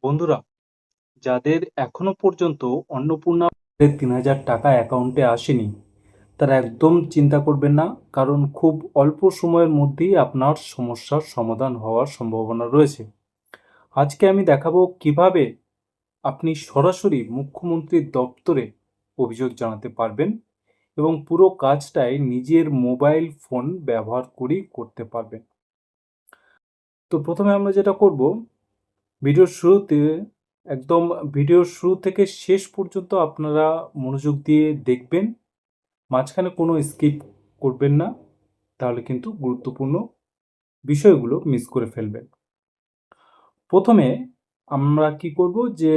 বন্ধুরা, যাদের এখনো পর্যন্ত অন্নপূর্ণা ৩,০০০ টাকা অ্যাকাউন্টে আসেনি, তারা একদম চিন্তা করবেন না। কারণ খুব অল্প সময়ের মধ্যেই আপনার সমস্যার সমাধান হওয়ার সম্ভাবনা রয়েছে। আজকে আমি দেখাবো কিভাবে আপনি সরাসরি মুখ্যমন্ত্রীর দপ্তরে অভিযোগ জানাতে পারবেন এবং পুরো কাজটাই নিজের মোবাইল ফোন ব্যবহার করেই করতে পারবেন। তো প্রথমে আমরা যেটা করব, ভিডিওর শুরুতে একদম ভিডিওর শুরু থেকে শেষ পর্যন্ত আপনারা মনোযোগ দিয়ে দেখবেন। মাঝখানে কোনো স্কিপ করবেন না, তাহলে কিন্তু গুরুত্বপূর্ণ বিষয়গুলো মিস করে ফেলবেন। প্রথমে আমরা কি করব যে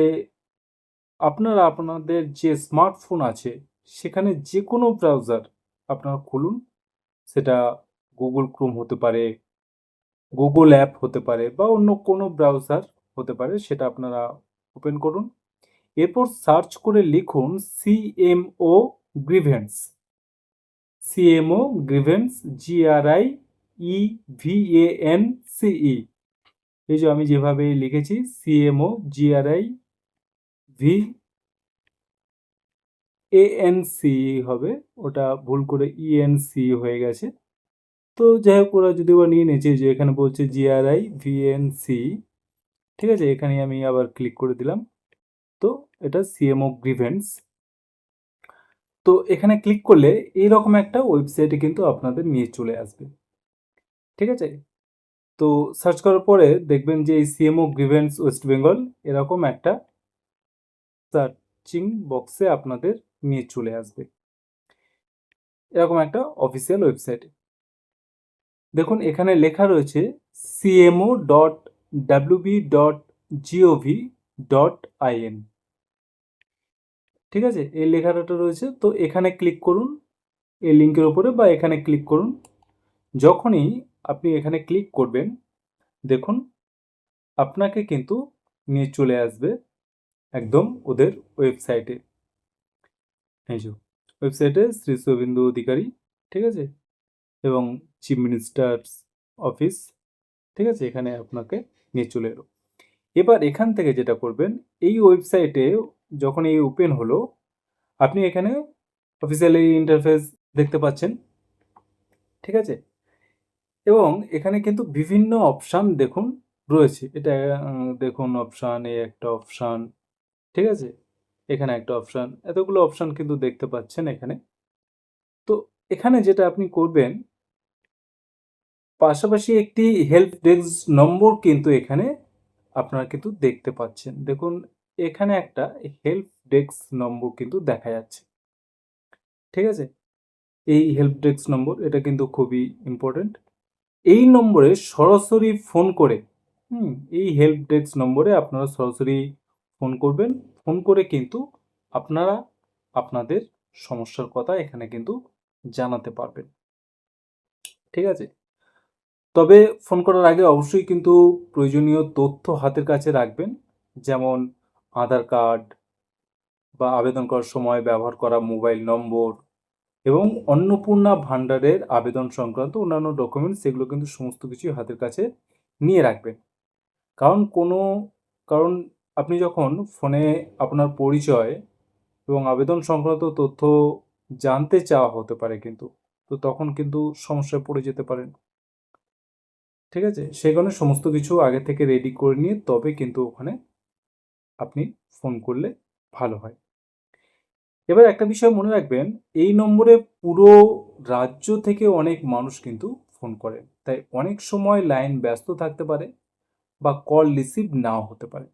আপনারা আপনাদের যে স্মার্টফোন আছে সেখানে যে কোনো ব্রাউজার আপনারা খুলুন। সেটা গুগল ক্রোম হতে পারে, গুগল অ্যাপ হতে পারে বা অন্য কোনো ব্রাউজার হতে পারে, সেটা আপনারা ওপেন করুন। এরপর সার্চ করে লিখুন CMO grievance. CMO grievance, GRIEVANCE। এই যে আমি যেভাবে লিখেছি সিএমও GRIVANCE হবে, ওটা ভুল করে ইএনসি হয়ে গেছে। তো যাই হোক, ওরা যদি বা নিয়ে নিয়েছে, যে এখানে বলছে GRIVANCE, ঠিক আছে, এখানে আমি আবার ক্লিক করে দিলাম। তো এটা সিএমও গ্রিভেন্স। তো এখানে ক্লিক করলে এইরকম একটা ওয়েবসাইটে কিন্তু আপনাদের নিয়ে চলে আসবে। ঠিক আছে, তো সার্চ করার পরে দেখবেন যে এই সিএমও গ্রিভেন্স ওয়েস্ট বেঙ্গল এরকম একটা সার্চিং বক্সে আপনাদের নিয়ে চলে আসবে, এরকম একটা অফিসিয়াল ওয়েবসাইটে। দেখুন এখানে লেখা রয়েছে cmo.wb.gov.in। ঠিক আছে, এই লেখাটা রয়েছে। তো এখানে ক্লিক করুন, এই লিঙ্কের উপরে বা এখানে ক্লিক করুন। যখনই আপনি এখানে ক্লিক করবেন, দেখুন আপনাকে কিন্তু নিয়ে চলে আসবে একদম ওদের ওয়েবসাইটে। এই যে ওয়েবসাইটে শ্রী শুভেন্দু অধিকারী, ঠিক আছে, এবং চিফ মিনিস্টার্স অফিস, ঠিক আছে, এখানে আপনাকে নিয়ে চলে এলো। এবার এখান থেকে যেটা করবেন, এই ওয়েবসাইটে যখন এই ওপেন হলো, আপনি এখানে অফিসিয়াল এই ইন্টারফেস দেখতে পাচ্ছেন। ঠিক আছে, এবং এখানে কিন্তু বিভিন্ন অপশান দেখুন রয়েছে। এটা দেখুন অপশান, এ একটা অপশান, ঠিক আছে, এখানে একটা অপশান, এতগুলো অপশান কিন্তু দেখতে পাচ্ছেন এখানে। তো এখানে যেটা আপনি করবেন, পাশাপাশি একটি হেল্প ডেস্ক নম্বর কিন্তু এখানে আপনারা কিন্তু দেখতে পাচ্ছেন। দেখুন এখানে একটা হেল্প ডেস্ক নম্বর কিন্তু দেখা যাচ্ছে। ঠিক আছে, এই হেল্প ডেস্ক নম্বর এটা কিন্তু খুবই ইম্পর্টেন্ট। এই নম্বরে সরাসরি ফোন করে, এই হেল্প ডেস্ক নম্বরে আপনারা সরাসরি ফোন করবেন। ফোন করে কিন্তু আপনারা আপনাদের সমস্যার কথা এখানে কিন্তু জানাতে পারবেন। ঠিক আছে, তবে ফোন করার আগে অবশ্যই কিন্তু প্রয়োজনীয় তথ্য হাতের কাছে রাখবেন, যেমন আধার কার্ড বা আবেদন করার সময় ব্যবহার করা মোবাইল নম্বর এবং অন্নপূর্ণা ভাণ্ডারের আবেদন সংক্রান্ত অন্যান্য ডকুমেন্টস, সেগুলো কিন্তু সমস্ত কিছুই হাতের কাছে নিয়ে রাখবেন। কারণ কারণ আপনি যখন ফোনে আপনার পরিচয় এবং আবেদন সংক্রান্ত তথ্য জানতে চাওয়া হতে পারে কিন্তু, তো তখন কিন্তু সমস্যায় পড়ে যেতে পারেন। ঠিক আছে, সেই কারণে সমস্ত কিছু আগে থেকে রেডি করে নিয়ে তবে কিন্তু ওখানে আপনি ফোন করলে ভালো হয়। এবার একটা বিষয় মনে রাখবেন, এই নম্বরে পুরো রাজ্য থেকে অনেক মানুষ কিন্তু ফোন করেন, তাই অনেক সময় লাইন ব্যস্ত থাকতে পারে বা কল রিসিভ নাও হতে পারে।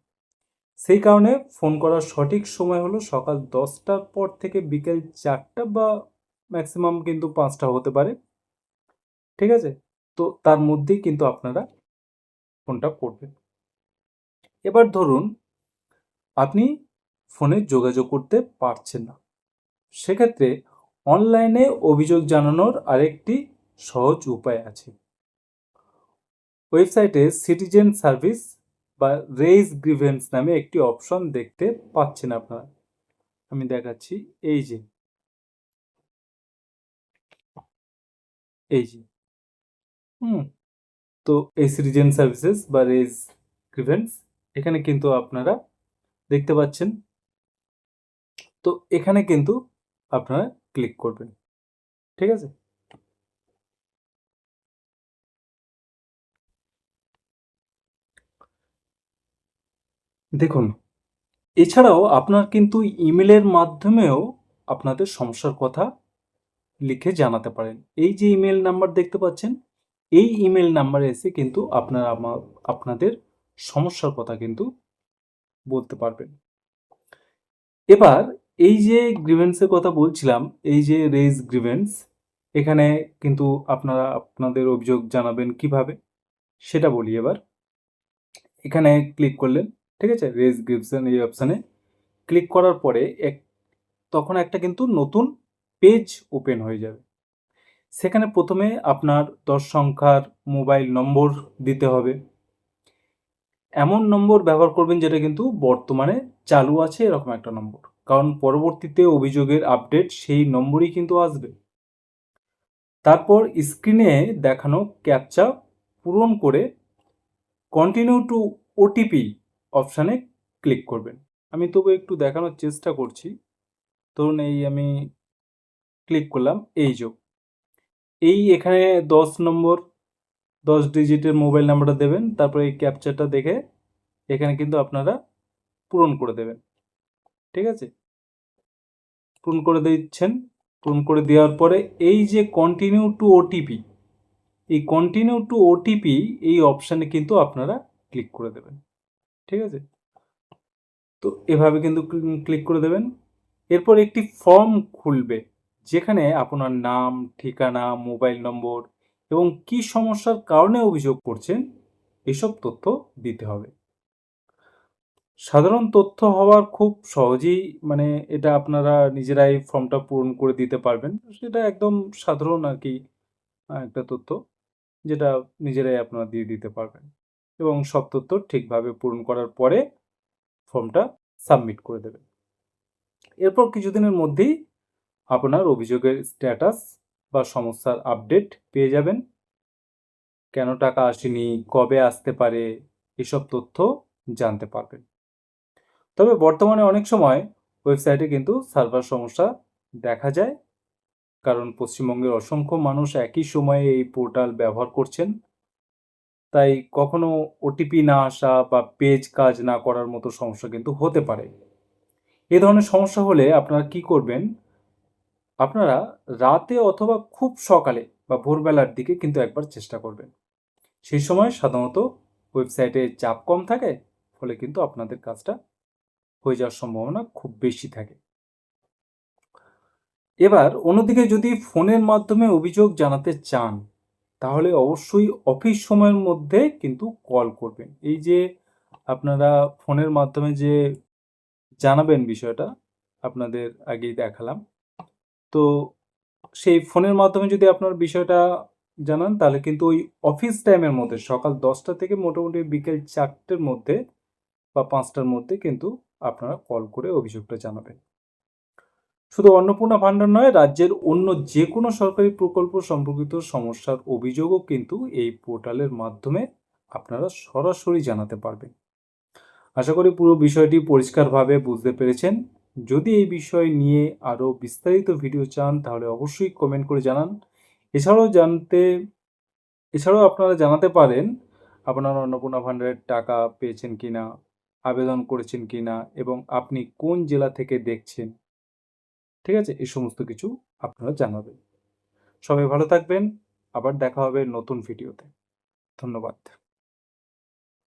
সেই কারণে ফোন করার সঠিক সময় হলো সকাল 10টার পর থেকে বিকেল 4টা বা ম্যাক্সিমাম কিন্তু 5টা হতে পারে। ঠিক আছে, তো তার মধ্যেই কিন্তু আপনারা ফোনটা করবেন। এবার ধরুন আপনি ফোনে যোগাযোগ করতে পারছেন না, সেক্ষেত্রে অনলাইনে অভিযোগ জানানোর আরেকটি সহজ উপায় আছে। ওয়েবসাইটে সিটিজেন সার্ভিস বা রেইজ গ্রিভেন্স নামে একটি অপশন দেখতে পাচ্ছেন আপনারা। আমি দেখাচ্ছি, এই যে এই যে হুম তো এই সিটিজেন সার্ভিসেস বা রেইজ গ্রিভেন্স, এখানে কিন্তু আপনারা দেখতে পাচ্ছেন। তো এখানে কিন্তু আপনারা ক্লিক করবেন। ঠিক আছে? দেখুন, এছাড়াও আপনার কিন্তু ইমেলের মাধ্যমেও আপনাদের সমস্যার কথা লিখে জানাতে পারেন। এই যে ইমেল নাম্বার দেখতে পাচ্ছেন, এই ইমেল নাম্বারে এসে কিন্তু আপনারা আপনাদের সমস্যার কথা কিন্তু বলতে পারবেন। এবার এই যে গ্রিভেন্সের কথা বলছিলাম, এই যে রেইজ গ্রিভেন্স, এখানে কিন্তু আপনারা আপনাদের অভিযোগ জানাবেন কিভাবে সেটা বলি এবার। এখানে ক্লিক করলেন, ঠিক আছে? রেইজ গ্রিভেন্স এই অপশানে ক্লিক করার পরে তখন একটা কিন্তু নতুন পেজ ওপেন হয়ে যাবে। সেখানে প্রথমে আপনার 10 সংখ্যার মোবাইল নম্বর দিতে হবে। এমন নম্বর ব্যবহার করবেন যেটা কিন্তু বর্তমানে চালু আছে এরকম একটা নম্বর। কারণ পরবর্তীতে অভিযোগের আপডেট সেই নম্বরই কিন্তু আসবে। তারপর স্ক্রিনে দেখানো ক্যাপচা পূরণ করে কন্টিনিউ টু ওটিপি অপশানে ক্লিক করবেন। আমি তবু একটু দেখানোর চেষ্টা করছি। ধরুন এই আমি ক্লিক করলাম, এই যে এই এখানে 10 নম্বর 10 ডিজিটের মোবাইল নাম্বারটা দেবেন। তারপরে এই ক্যাপচাটা দেখে এখানে কিন্তু আপনারা পূরণ করে দেবেন। ঠিক আছে? পূরণ করে দিচ্ছেন। পূরণ করে দেওয়ার পরে এই যে কন্টিনিউ টু ওটিপি, এই কন্টিনিউ টু ওটিপি এই অপশানে কিন্তু আপনারা ক্লিক করে দেবেন। ঠিক আছে? তো এভাবে কিন্তু ক্লিক করে দেবেন। এরপর একটি ফর্ম খুলবে যেখানে আপনার নাম, ঠিকানা, মোবাইল নম্বর এবং কি সমস্যার কারণে অভিযোগ করছেন এসব তথ্য দিতে হবে। সাধারণ তথ্য হওয়ার খুব সহজেই মানে এটা আপনারা নিজেরাই ফর্মটা পূরণ করে দিতে পারবেন। সেটা একদম সাধারণ আরকি একটা তথ্য যেটা নিজেরাই আপনারা দিয়ে দিতে পারবেন এবং সব তথ্য ঠিকভাবে পূরণ করার পরে ফর্মটা সাবমিট করে দেবেন। এরপর কিছুদিনের মধ্যেই আপনার অভিযোগের স্ট্যাটাস বা সমস্যার আপডেট পেয়ে যাবেন। কেন টাকা আসেনি, কবে আসতে পারে এসব তথ্য জানতে পারবেন। তবে বর্তমানে অনেক সময় ওয়েবসাইটে কিন্তু সার্ভার সমস্যা দেখা যায়, কারণ পশ্চিমবঙ্গের অসংখ্য মানুষ একই সময়ে এই পোর্টাল ব্যবহার করছেন। তাই কখনো ওটিপি না আসা বা পেজ কাজ না করার মতো সমস্যা কিন্তু হতে পারে। এ ধরনের সমস্যা হলে আপনারা কি করবেন? আপনারা রাতে অথবা খুব সকালে বা ভোরবেলার দিকে কিন্তু একবার চেষ্টা করবেন। সেই সময় সাধারণত ওয়েবসাইটে চাপ কম থাকে, ফলে কিন্তু আপনাদের কাজটা হয়ে যাওয়ার সম্ভাবনা খুব বেশি থাকে। এবার অন্যদিকে যদি ফোনের মাধ্যমে অভিযোগ জানাতে চান, তাহলে অবশ্যই অফিস সময়ের মধ্যে কিন্তু কল করবেন। এই যে আপনারা ফোনের মাধ্যমে যে জানাবেন বিষয়টা, আপনাদের আগেই দেখালাম। তো সেই ফোনের মাধ্যমে যদি আপনার বিষয়টা জানান, তাহলে কিন্তু ওই অফিস টাইমের মধ্যে সকাল 10টা থেকে মোটামুটি বিকেল 4টের মধ্যে বা 5টার মধ্যে কিন্তু আপনারা কল করে অভিযোগটা জানাবেন। শুধু অন্নপূর্ণা ভাণ্ডার নয়, রাজ্যের অন্য যেকোনো সরকারি প্রকল্প সম্পর্কিত সমস্যার অভিযোগও কিন্তু এই পোর্টালের মাধ্যমে আপনারা সরাসরি জানাতে পারবেন। আশা করি পুরো বিষয়টি পরিষ্কারভাবে বুঝতে পেরেছেন। যদি এই বিষয় নিয়ে আরও বিস্তারিত ভিডিও চান তাহলে অবশ্যই কমেন্ট করে জানান। এছাড়াও এছাড়াও আপনারা জানাতে পারেন আপনারা অন্নপূর্ণা ভাণ্ডারের টাকা পেয়েছেন কিনা, আবেদন করেছেন কিনা এবং আপনি কোন জেলা থেকে দেখছেন। ঠিক আছে? এই সমস্ত কিছু আপনারা জানাবেন। সবাই ভালো থাকবেন। আবার দেখা হবে নতুন ভিডিওতে। ধন্যবাদ।